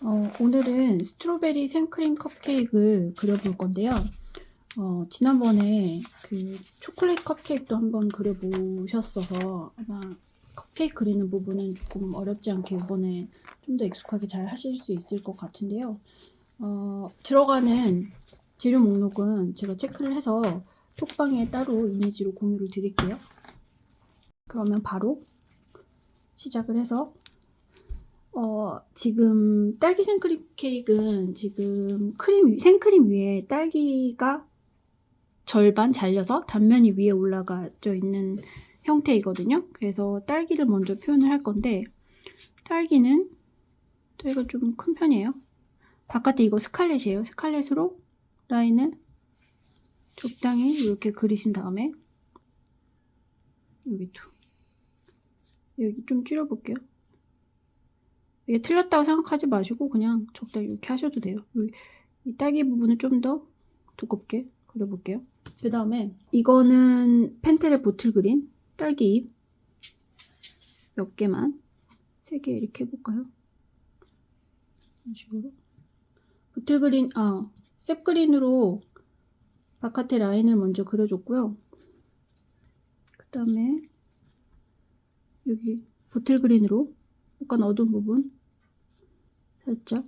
오늘은 스트로베리 생크림 컵케이크를 그려볼 건데요. 지난번에 그 초콜릿 컵케이크도 한번 그려보셨어서 아마 컵케이크 그리는 부분은 조금 어렵지 않게 이번에 좀 더 익숙하게 잘 하실 수 있을 것 같은데요. 들어가는 재료 목록은 제가 체크를 해서 톡방에 따로 이미지로 공유를 드릴게요. 그러면 바로 시작을 해서 지금 딸기 생크림 케이크는 지금 생크림 위에 딸기가 절반 잘려서 단면이 위에 올라가져 있는 형태이거든요. 그래서 딸기를 먼저 표현을 할 건데, 딸기가 좀 큰 편이에요. 바깥에 이거 스칼렛이에요. 스칼렛으로 라인을 적당히 이렇게 그리신 다음에, 여기 좀 줄여볼게요. 이게 틀렸다고 생각하지 마시고 그냥 적당히 이렇게 하셔도 돼요. 이 딸기 부분을 좀 더 두껍게 그려볼게요. 그 다음에 이거는 펜텔의 보틀 그린 딸기 잎 몇 개만 3개 이렇게 해볼까요? 이런 식으로 보틀 그린 셉 그린으로 바깥에 라인을 먼저 그려줬고요. 그 다음에 여기 보틀 그린으로 약간 어두운 부분 살짝,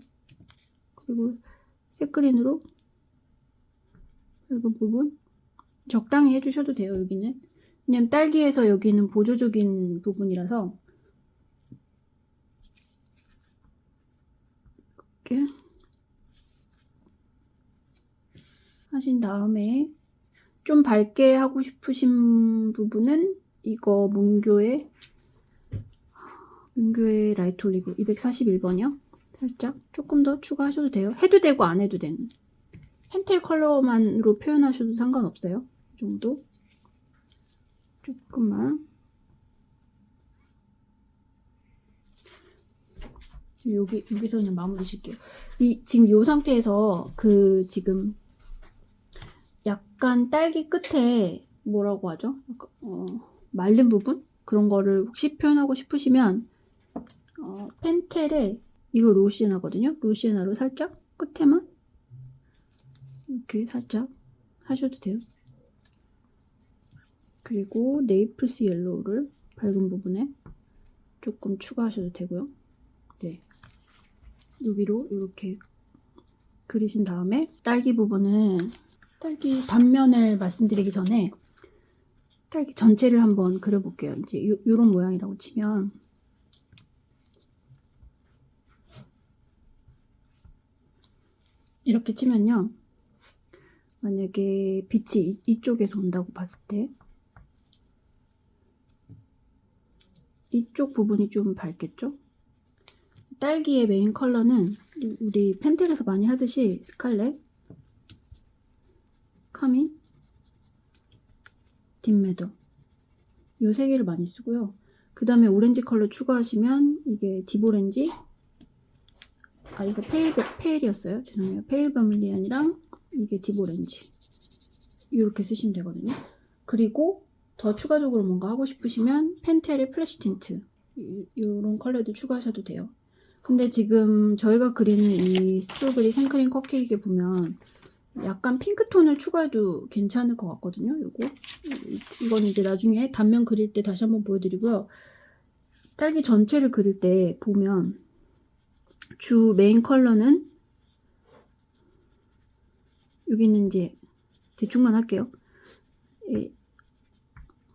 그리고 셉 그린으로 밝은 부분 적당히 해주셔도 돼요. 여기는 왜냐면 딸기에서 여기는 보조적인 부분이라서 이렇게 하신 다음에 좀 밝게 하고 싶으신 부분은 이거 문교의 라이트 올리브 241번이요. 살짝 조금 더 추가하셔도 돼요. 해도 되고 안 해도 되는 펜텔 컬러만으로 표현하셔도 상관없어요. 이 정도 조금만. 여기서 그냥 마무리 칠게요. 지금 이 상태에서 지금 약간 딸기 끝에 뭐라고 하죠? 말린 부분? 그런 거를 혹시 표현하고 싶으시면 펜텔에 이거 로시에나거든요. 로시에나로 살짝 끝에만 이렇게 살짝 하셔도 돼요. 그리고 네이플스 옐로우를 밝은 부분에 조금 추가하셔도 되고요. 네, 여기로 이렇게 그리신 다음에 딸기 부분은 딸기 단면을 말씀드리기 전에 딸기 전체를 한번 그려볼게요. 이제 요런 모양이라고 치면 이렇게 치면요. 만약에 빛이 이쪽에서 온다고 봤을 때 이쪽 부분이 좀 밝겠죠? 딸기의 메인 컬러는 우리 펜텔에서 많이 하듯이 스칼렛, 카민, 딥매더 요 3개를 많이 쓰고요. 그 다음에 오렌지 컬러 추가하시면 이게 딥오렌지, 이거 페일이었어요. 죄송해요. 페일 버밀리안이랑 이게 딥오렌지 이렇게 쓰시면 되거든요. 그리고 더 추가적으로 뭔가 하고 싶으시면 펜텔의 플래시 틴트 이런 컬러도 추가하셔도 돼요. 근데 지금 저희가 그리는 이 스트로베리 생크림 컵케이크에 보면 약간 핑크톤을 추가해도 괜찮을 것 같거든요. 이건 이제 나중에 단면 그릴 때 다시 한번 보여드리고요. 딸기 전체를 그릴 때 보면 주 메인 컬러는 여기는 이제 대충만 할게요.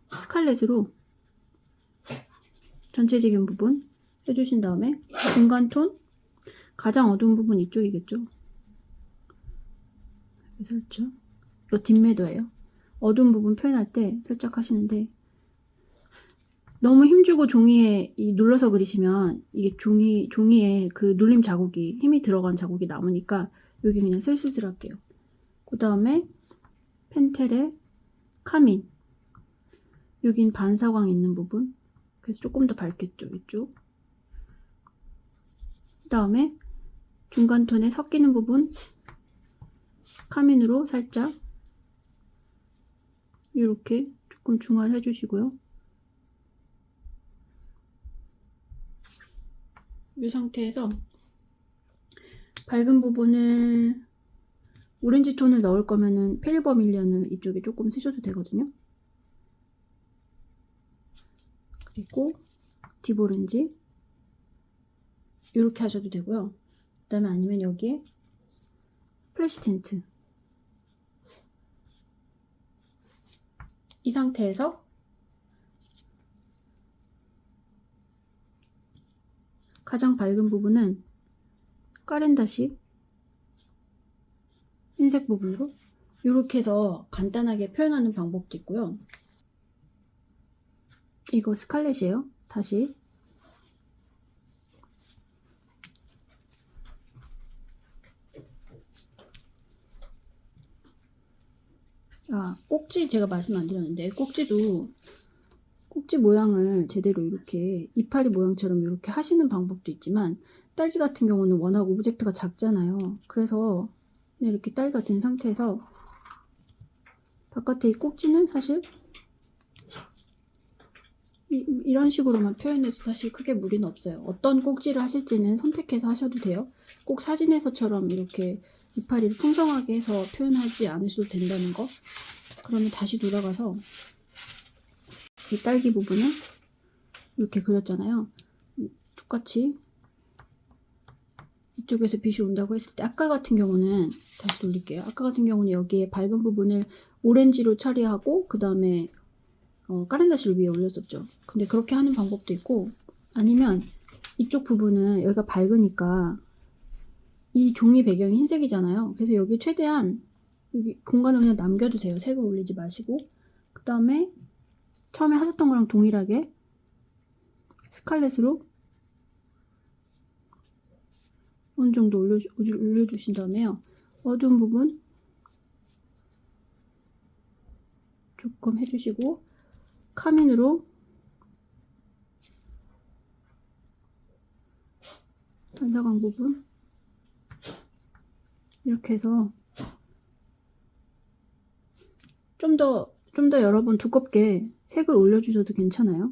스칼렛으로 전체적인 부분 해주신 다음에 중간 톤, 가장 어두운 부분 이쪽이겠죠. 살짝 이거 딥매더예요. 어두운 부분 표현할 때 살짝 하시는데 너무 힘주고 종이에 눌러서 그리시면 이게 종이에 그 눌림 자국이 힘이 들어간 자국이 남으니까 여기 그냥 슬슬 할게요. 그 다음에 펜텔의 카민, 여긴 반사광 있는 부분, 그래서 조금 더 밝겠죠, 이쪽. 그 다음에 중간 톤에 섞이는 부분 카민으로 살짝 이렇게 조금 중화를 해주시고요. 이 상태에서 밝은 부분을 오렌지 톤을 넣을 거면은 페일 버밀리언을 이쪽에 조금 쓰셔도 되거든요. 그리고 딥 오렌지 이렇게 하셔도 되고요. 그 다음에 아니면 여기에 플래시 틴트 이 상태에서 가장 밝은 부분은 까렌다시 흰색 부분으로 이렇게 해서 간단하게 표현하는 방법도 있고요. 이거 스칼렛이에요. 다시 꼭지 제가 말씀 안 드렸는데 꼭지 모양을 제대로 이렇게 이파리 모양처럼 이렇게 하시는 방법도 있지만 딸기 같은 경우는 워낙 오브젝트가 작잖아요. 그래서 이렇게 딸기가 된 상태에서 바깥에 이 꼭지는 사실 이런 식으로만 표현해도 사실 크게 무리는 없어요. 어떤 꼭지를 하실지는 선택해서 하셔도 돼요. 꼭 사진에서처럼 이렇게 이파리를 풍성하게 해서 표현하지 않으셔도 된다는 거. 그러면 다시 돌아가서 이 딸기 부분을 이렇게 그렸잖아요. 똑같이 이쪽에서 빛이 온다고 했을 때 아까 같은 경우는 다시 돌릴게요. 아까 같은 경우는 여기에 밝은 부분을 오렌지로 처리하고 그 다음에 까렌다시를 위에 올렸었죠. 근데 그렇게 하는 방법도 있고 아니면 이쪽 부분은 여기가 밝으니까 이 종이 배경이 흰색이잖아요. 그래서 여기 최대한 여기 공간을 그냥 남겨두세요. 색을 올리지 마시고 그 다음에 처음에 하셨던 거랑 동일하게 스칼렛으로 어느 정도 올려주신 다음에요. 어두운 부분 조금 해주시고 카민으로 단사광 부분 이렇게 해서 좀 더 여러분 두껍게 색을 올려주셔도 괜찮아요.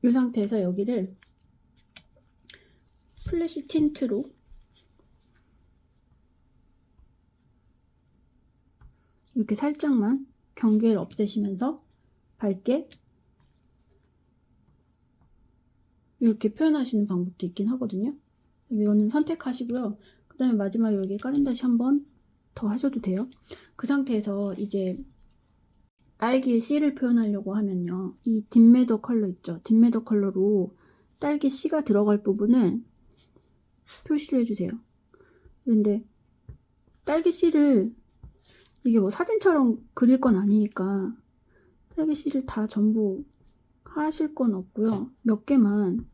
이 상태에서 여기를 플래시 틴트로 이렇게 살짝만 경계를 없애시면서 밝게 이렇게 표현하시는 방법도 있긴 하거든요. 이거는 선택하시고요. 그 다음에 마지막에 여기 까렌다시 한번 더 하셔도 돼요. 그 상태에서 이제 딸기의 씨를 표현하려고 하면요. 이 딥매더 컬러 있죠. 딥매더 컬러로 딸기 씨가 들어갈 부분을 표시를 해주세요. 그런데 딸기 씨를 이게 뭐 사진처럼 그릴 건 아니니까 딸기 씨를 다 전부 하실 건 없고요. 몇 개만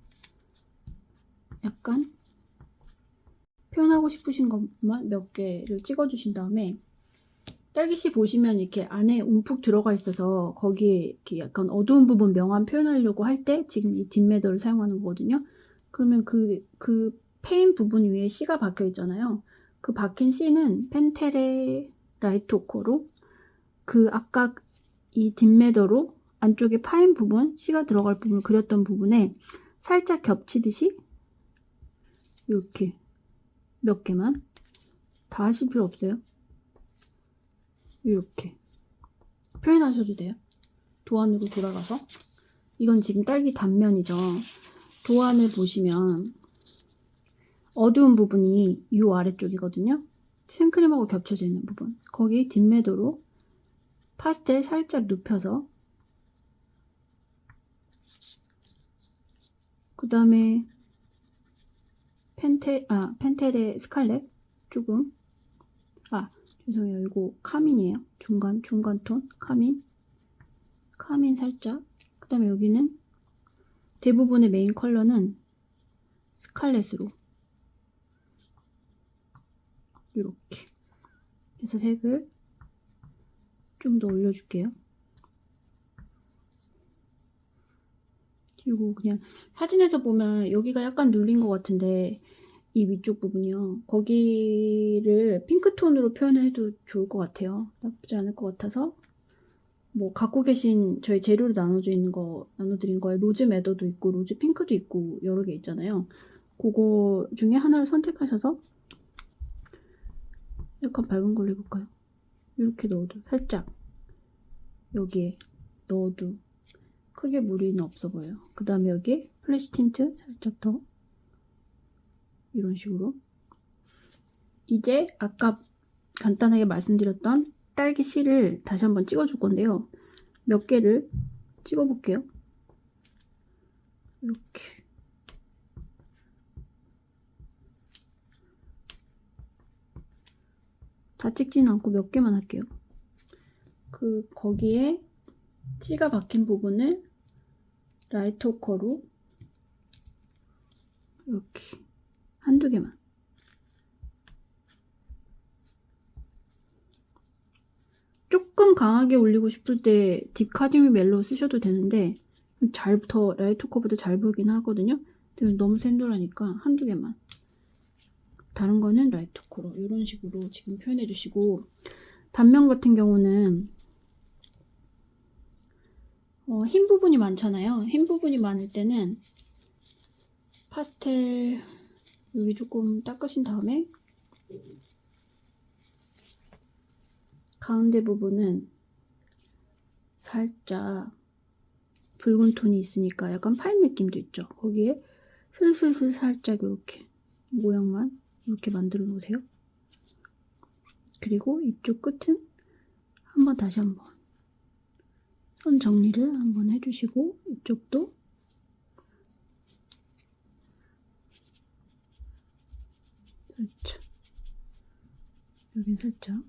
약간 표현하고 싶으신 것만 몇 개를 찍어주신 다음에 딸기씨 보시면 이렇게 안에 움푹 들어가 있어서 거기에 이렇게 약간 어두운 부분 명암 표현하려고 할 때 지금 이 딥매더를 사용하는 거거든요. 그러면 그 페인 부분 위에 C가 박혀 있잖아요. 그 박힌 C는 펜텔의 라이토코로 그 아까 이 딥매더로 안쪽에 파인 부분, C가 들어갈 부분을 그렸던 부분에 살짝 겹치듯이 이렇게 몇 개만 다 하실 필요 없어요. 이렇게 표현하셔도 돼요. 도안으로 돌아가서 이건 지금 딸기 단면이죠. 도안을 보시면 어두운 부분이 이 아래쪽이거든요. 생크림하고 겹쳐져 있는 부분 거기 딥매더로 파스텔 살짝 눕혀서 그 다음에 펜텔의 스칼렛 조금 죄송해요. 이거 카민이에요. 중간 톤 카민 살짝 그 다음에 여기는 대부분의 메인 컬러는 스칼렛으로 이렇게 그래서 색을 좀 더 올려줄게요. 그리고 그냥 사진에서 보면 여기가 약간 눌린 것 같은데 이 위쪽 부분이요. 거기를 핑크톤으로 표현해도 좋을 것 같아요. 나쁘지 않을 것 같아서 뭐 갖고 계신 저희 재료로 나눠드린 거에 로즈 매더도 있고 로즈 핑크도 있고 여러 개 있잖아요. 그거 중에 하나를 선택하셔서 약간 밝은 걸로 해볼까요? 이렇게 넣어도 살짝 여기에 넣어도 크게 무리는 없어 보여요. 그 다음에 여기 플래시 틴트 살짝 더 이런 식으로. 이제 아까 간단하게 말씀드렸던 딸기 씨를 다시 한번 찍어줄 건데요. 몇 개를 찍어볼게요. 이렇게. 다 찍지는 않고 몇 개만 할게요. 거기에 씨가 박힌 부분을 라이터커로 이렇게 한두 개만. 조금 강하게 올리고 싶을 때 딥카드뮴 멜로우 쓰셔도 되는데 더 라이터커보다 잘 보이긴 하거든요. 근데 너무 센돌하니까 한두 개만. 다른 거는 라이터커로 이런 식으로 지금 표현해 주시고, 단면 같은 경우는 흰 부분이 많잖아요. 흰 부분이 많을 때는 파스텔 여기 조금 닦으신 다음에 가운데 부분은 살짝 붉은 톤이 있으니까 약간 파인 느낌도 있죠. 거기에 슬슬슬 살짝 이렇게 모양만 이렇게 만들어 놓으세요. 그리고 이쪽 끝은 다시 한번 선 정리를 한번 해주시고, 이쪽도 살짝, 여긴 살짝,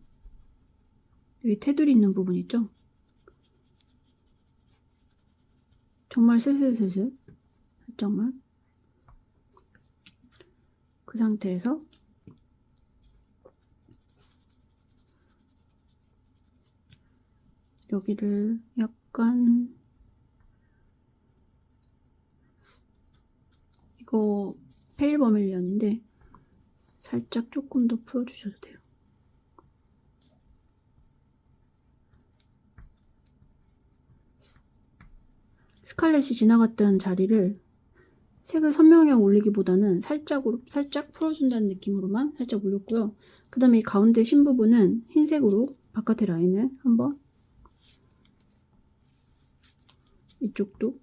여기 테두리 있는 부분 있죠? 정말 슬슬슬슬 살짝만. 그 상태에서 여기를 약간, 이거 페일 버밀리언인데 살짝 조금 더 풀어주셔도 돼요. 스칼렛이 지나갔던 자리를 색을 선명하게 올리기보다는 살짝 풀어준다는 느낌으로만 살짝 올렸고요. 그 다음에 이 가운데 흰 부분은 흰색으로 바깥의 라인을 한번, 이쪽도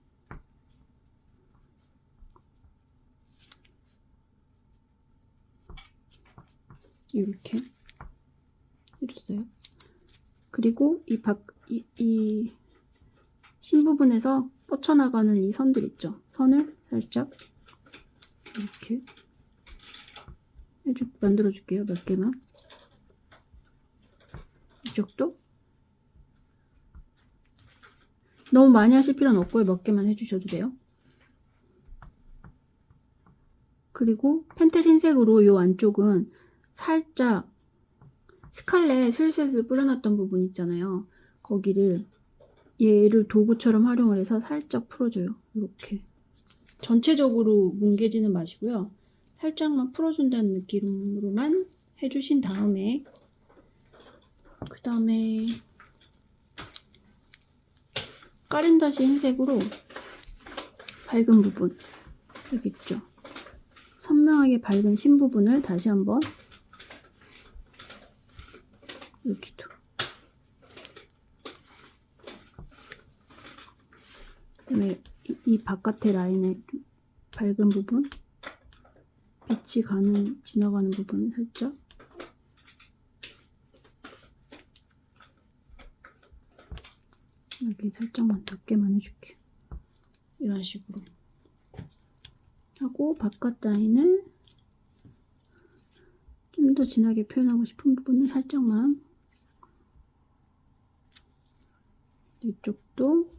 이렇게 해줬어요. 그리고 이 흰 부분에서 뻗쳐나가는 이 선들 있죠? 선을 살짝 이렇게 만들어 줄게요. 몇 개만. 이쪽도 너무 많이 하실 필요는 없고요. 몇 개만 해주셔도 돼요. 그리고 펜텔 흰색으로 이 안쪽은 살짝 스칼렛 슬슬슬 뿌려놨던 부분 있잖아요. 거기를 얘를 도구처럼 활용을 해서 살짝 풀어줘요. 이렇게 전체적으로 뭉개지는 마시고요. 살짝만 풀어준다는 느낌으로만 해주신 다음에, 그 다음에 까렌다시 흰색으로 밝은 부분 여기 있죠. 선명하게 밝은 신 부분을 다시 한번 여기도, 그다음에 이 바깥의 라인에 밝은 부분, 빛이 지나가는 부분을 살짝 여기 살짝만 몇 개만 해줄게요. 이런 식으로 하고, 바깥 라인을 좀 더 진하게 표현하고 싶은 부분은 살짝만, 이쪽도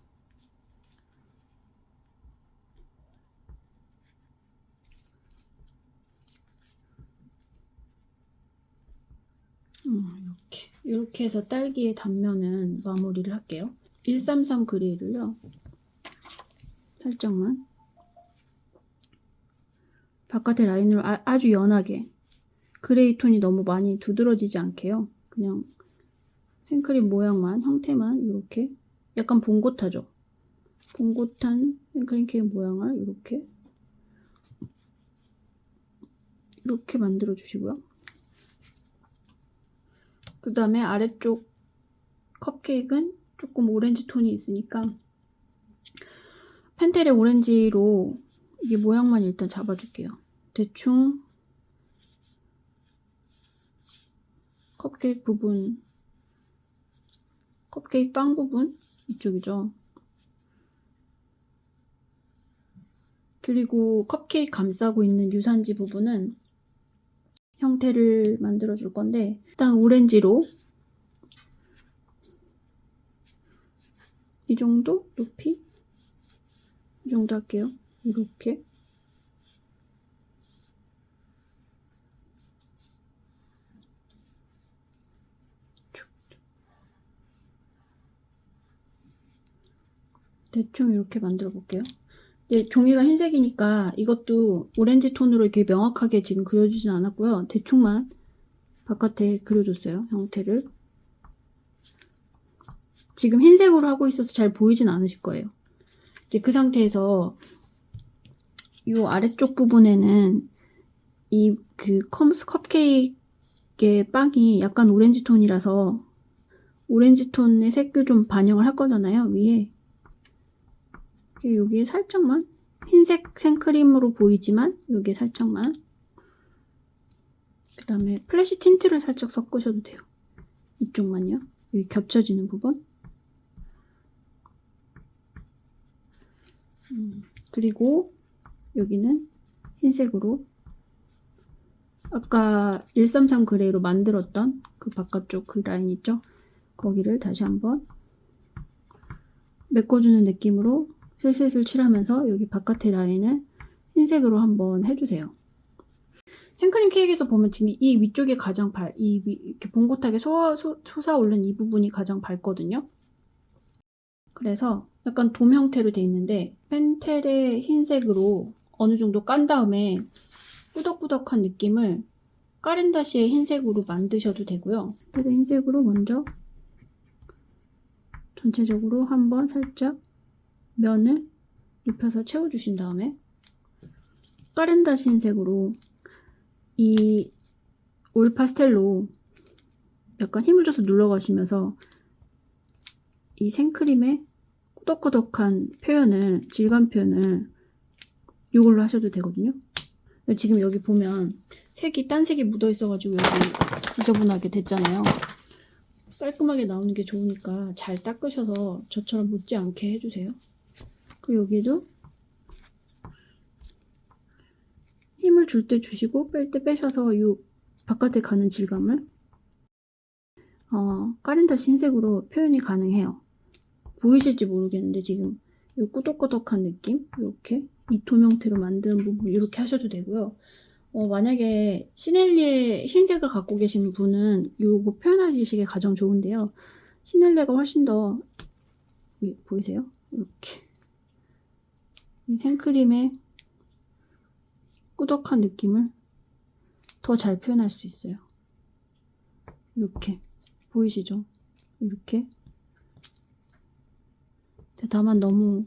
이렇게 해서 딸기의 단면은 마무리를 할게요. 133 그레이를요 살짝만 바깥의 라인으로 아주 연하게, 그레이 톤이 너무 많이 두드러지지 않게요. 그냥 생크림 모양만, 형태만 이렇게 약간 봉고타죠. 봉고탄 생크림 케이크 모양을 이렇게 만들어 주시고요. 그 다음에 아래쪽 컵케이크는 조금 오렌지 톤이 있으니까 펜텔의 오렌지로 이게 모양만 일단 잡아줄게요. 대충 컵케이크 부분, 컵케이크 빵 부분 이쪽이죠. 그리고 컵케이크 감싸고 있는 유산지 부분은 형태를 만들어 줄 건데 일단 오렌지로 이 정도 높이 이 정도 할게요. 이렇게 대충 이렇게 만들어 볼게요. 이제 종이가 흰색이니까 이것도 오렌지 톤으로 이렇게 명확하게 지금 그려주진 않았고요. 대충만 바깥에 그려줬어요. 형태를. 지금 흰색으로 하고 있어서 잘 보이진 않으실 거예요. 이제 그 상태에서 이 아래쪽 부분에는 이 컵케이크의 빵이 약간 오렌지 톤이라서 오렌지 톤의 색을 좀 반영을 할 거잖아요. 위에 여기에 살짝만 흰색 생크림으로 보이지만 여기에 살짝만 그 다음에 플래시 틴트를 살짝 섞으셔도 돼요. 이쪽만요. 여기 겹쳐지는 부분 그리고 여기는 흰색으로 아까 133 그레이로 만들었던 그 바깥쪽 그 라인 있죠? 거기를 다시 한번 메꿔주는 느낌으로 슬슬슬 칠하면서 여기 바깥의 라인을 흰색으로 한번 해주세요. 생크림 케이크에서 보면 지금 이 위쪽이 가장 이렇게 봉고타게 솟아오른 이 부분이 가장 밝거든요. 그래서 약간 돔 형태로 돼 있는데 펜텔의 흰색으로 어느 정도 깐 다음에 꾸덕꾸덕한 느낌을 까렌다시의 흰색으로 만드셔도 되고요. 펜텔의 흰색으로 먼저 전체적으로 한번 살짝 면을 눕혀서 채워주신 다음에 까렌다시 흰색으로 이 올 파스텔로 약간 힘을 줘서 눌러가시면서 이 생크림의 꾸덕꾸덕한 표현을, 질감 표현을 이걸로 하셔도 되거든요. 지금 여기 보면 색이 딴 색이 묻어 있어가지고 여기 지저분하게 됐잖아요. 깔끔하게 나오는 게 좋으니까 잘 닦으셔서 저처럼 묻지 않게 해주세요. 그리고 여기도 힘을 줄 때 주시고 뺄 때 빼셔서 이 바깥에 가는 질감을 까렌다시 흰색으로 표현이 가능해요. 보이실지 모르겠는데 지금 이 꾸덕꾸덕한 느낌 이렇게 이톰 형태로 만드는 부분 이렇게 하셔도 되고요. 만약에 시넬리에 흰색을 갖고 계신 분은 이거 표현하시기에 가장 좋은데요. 시넬리가 훨씬 더 보이세요? 이렇게 이 생크림의 꾸덕한 느낌을 더 잘 표현할 수 있어요. 이렇게 보이시죠? 이렇게 다만 너무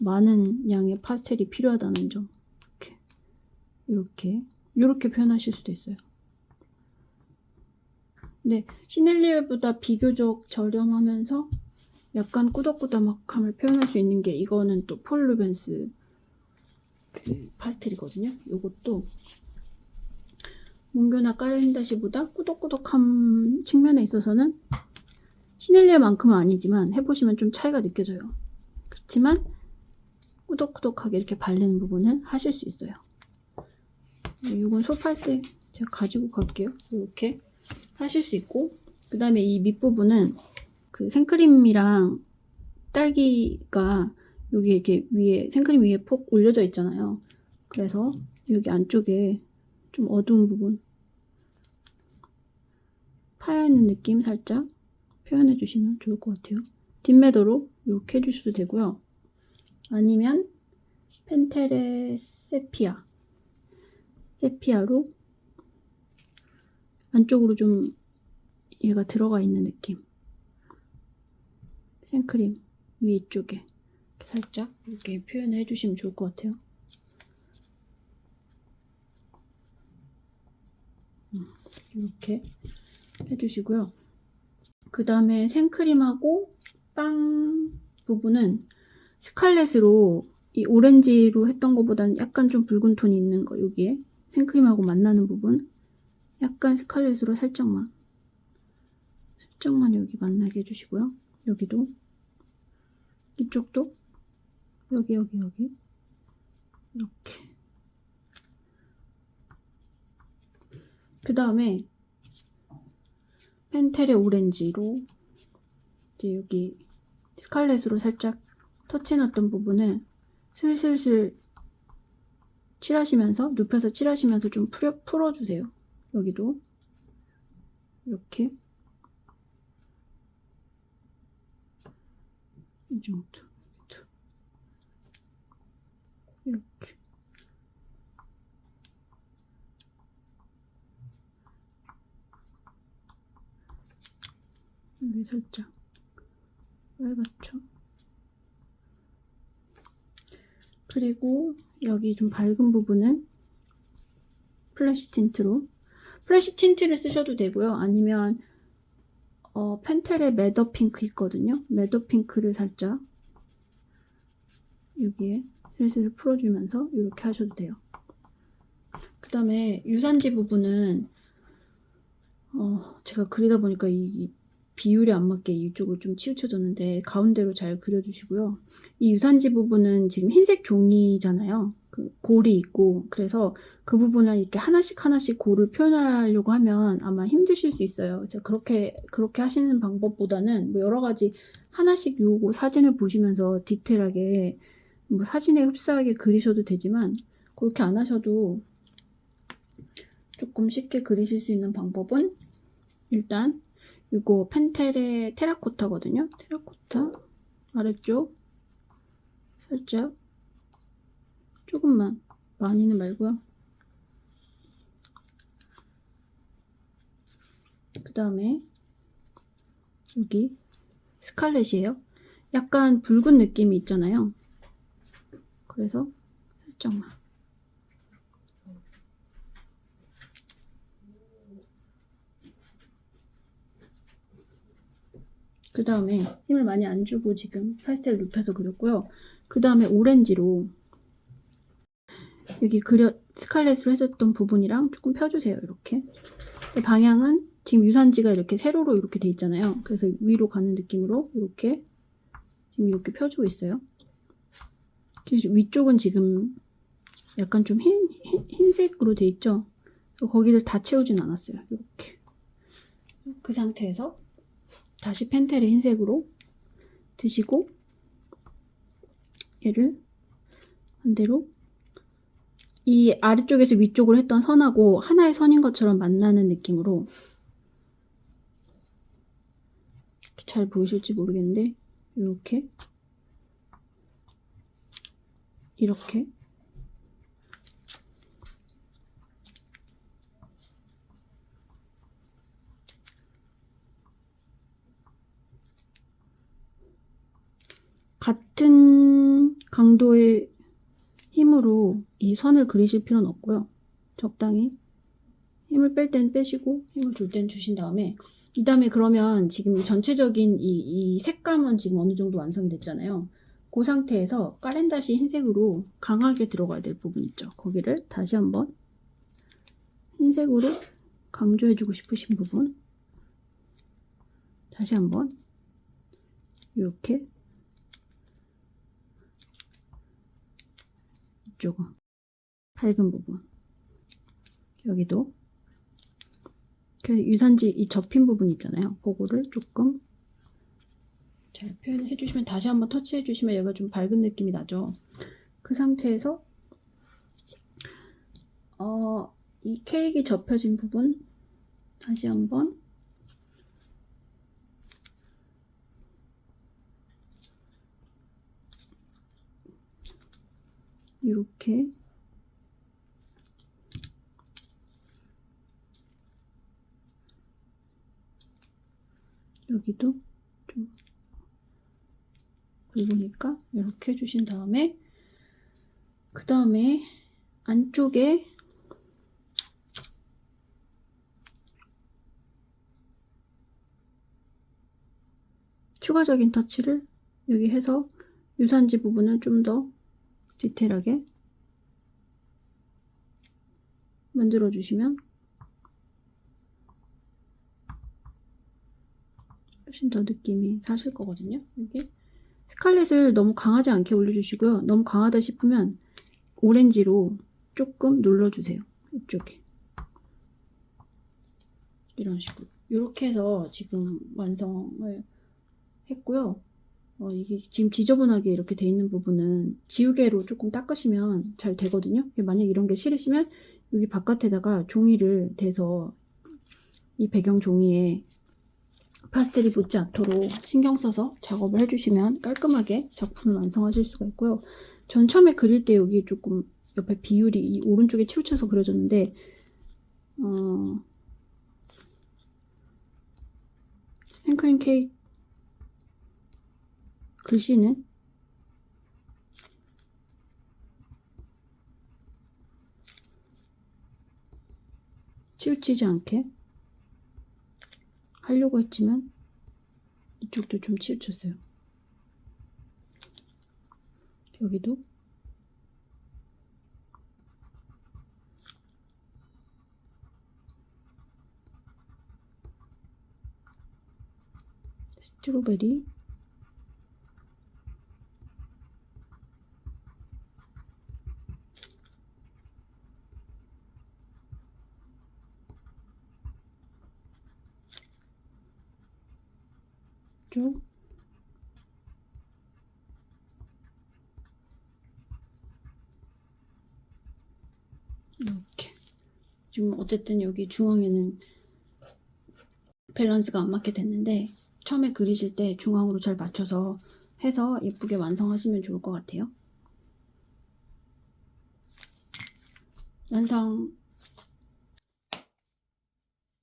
많은 양의 파스텔이 필요하다는 점 이렇게 표현하실 수도 있어요. 근데 시넬리에보다 비교적 저렴하면서 약간 꾸덕꾸덕함을 표현할 수 있는 게 이거는 또 폴 루벤스 그 파스텔이거든요. 이것도 몽교나 까렌다시보다 꾸덕꾸덕한 측면에 있어서는 시넬리에만큼은 아니지만 해보시면 좀 차이가 느껴져요. 그렇지만 꾸덕꾸덕하게 이렇게 바르는 부분은 하실 수 있어요. 이건 수업할 때 제가 가지고 갈게요. 이렇게 하실 수 있고 그 다음에 이 밑부분은 그 생크림이랑 딸기가 여기 이렇게 위에 생크림 위에 폭 올려져 있잖아요. 그래서 여기 안쪽에 좀 어두운 부분 파여있는 느낌 살짝 표현해 주시면 좋을 것 같아요. 뒷매도로 이렇게 해주셔도 되고요. 아니면 펜텔의 세피아로 안쪽으로 좀 얘가 들어가 있는 느낌 생크림 위쪽에 이렇게 살짝 이렇게 표현을 해주시면 좋을 것 같아요. 이렇게 해주시고요. 그 다음에 생크림하고 빵 부분은 스칼렛으로 이 오렌지로 했던 것보다는 약간 좀 붉은 톤이 있는 거, 여기에 생크림하고 만나는 부분 약간 스칼렛으로 살짝만 여기 만나게 해주시고요. 여기도 이쪽도 여기 이렇게 그 다음에 펜텔의 오렌지로 이제 여기 스칼렛으로 살짝 터치해놨던 부분을 슬슬슬 칠하시면서 눕혀서 칠하시면서 좀 풀어주세요. 여기도 이렇게 이 정도 이렇게 여기 살짝 빨갛죠? 그리고 여기 좀 밝은 부분은 플래시 틴트를 쓰셔도 되고요. 아니면 펜텔의 매더 핑크 있거든요. 매더 핑크를 살짝 여기에 슬슬 풀어주면서 이렇게 하셔도 돼요. 그 다음에 유산지 부분은 제가 그리다 보니까 이 비율이 안 맞게 이쪽으로 좀 치우쳐졌는데 가운데로 잘 그려주시고요. 이 유산지 부분은 지금 흰색 종이잖아요. 그 골이 있고 그래서 그 부분을 이렇게 하나씩 골을 표현하려고 하면 아마 힘드실 수 있어요. 그래서 그렇게 하시는 방법보다는 뭐 여러 가지 하나씩 요거 사진을 보시면서 디테일하게 뭐 사진에 흡사하게 그리셔도 되지만 그렇게 안 하셔도 조금 쉽게 그리실 수 있는 방법은 일단 이거 펜텔의 테라코타거든요. 테라코타 아래쪽 살짝 조금만, 많이는 말고요. 그 다음에 여기 스칼렛이에요. 약간 붉은 느낌이 있잖아요. 그래서 살짝만. 그 다음에 힘을 많이 안 주고 지금 파스텔 눕혀서 그렸고요. 그 다음에 오렌지로 여기 스칼렛으로 해줬던 부분이랑 조금 펴주세요. 이렇게. 방향은 지금 유산지가 이렇게 세로로 이렇게 돼 있잖아요. 그래서 위로 가는 느낌으로 이렇게 지금 이렇게 펴주고 있어요. 그래서 위쪽은 지금 약간 좀 흰색으로 돼 있죠. 거기를 다 채우진 않았어요. 이렇게. 그 상태에서 다시 펜텔의 흰색으로 드시고 얘를 반대로 이 아래쪽에서 위쪽으로 했던 선하고 하나의 선인 것처럼 만나는 느낌으로 잘 보이실지 모르겠는데 이렇게 같은 강도의 힘으로 이 선을 그리실 필요는 없고요. 적당히 힘을 뺄 땐 빼시고 힘을 줄 땐 주신 다음에 이 다음에 그러면 지금 전체적인 이 색감은 지금 어느 정도 완성이 됐잖아요. 그 상태에서 까렌다시 흰색으로 강하게 들어가야 될 부분 있죠. 거기를 다시 한번 흰색으로 강조해주고 싶으신 부분 다시 한번 이렇게 이쪽은 밝은 부분 여기도 유산지 이 접힌 부분 있잖아요. 그거를 조금 잘 표현해 주시면 다시 한번 터치해 주시면 얘가 좀 밝은 느낌이 나죠. 그 상태에서 이 케이크 접혀진 부분 다시 한번 이렇게 여기도 좀 굵으니까 이렇게 해주신 다음에 그 다음에 안쪽에 추가적인 터치를 여기 해서 유산지 부분을 좀 더 디테일하게 만들어 주시면 훨씬 더 느낌이 사실 거거든요. 여기 스칼렛을 너무 강하지 않게 올려주시고요. 너무 강하다 싶으면 오렌지로 조금 눌러주세요. 이쪽에 이런 식으로 이렇게 해서 지금 완성을 했고요. 이게 지금 지저분하게 이렇게 돼 있는 부분은 지우개로 조금 닦으시면 잘 되거든요. 만약 이런 게 싫으시면 여기 바깥에다가 종이를 대서 이 배경 종이에 파스텔이 묻지 않도록 신경 써서 작업을 해주시면 깔끔하게 작품을 완성하실 수가 있고요. 전 처음에 그릴 때 여기 조금 옆에 비율이 이 오른쪽에 치우쳐서 그려졌는데 생크림 케이크 글씨는 치우치지 않게 하려고 했지만 이쪽도 좀 치우쳤어요. 여기도 스트로베리 쪽 이렇게 지금 어쨌든 여기 중앙에는 밸런스가 안 맞게 됐는데 처음에 그리실 때 중앙으로 잘 맞춰서 해서 예쁘게 완성하시면 좋을 것 같아요. 완성!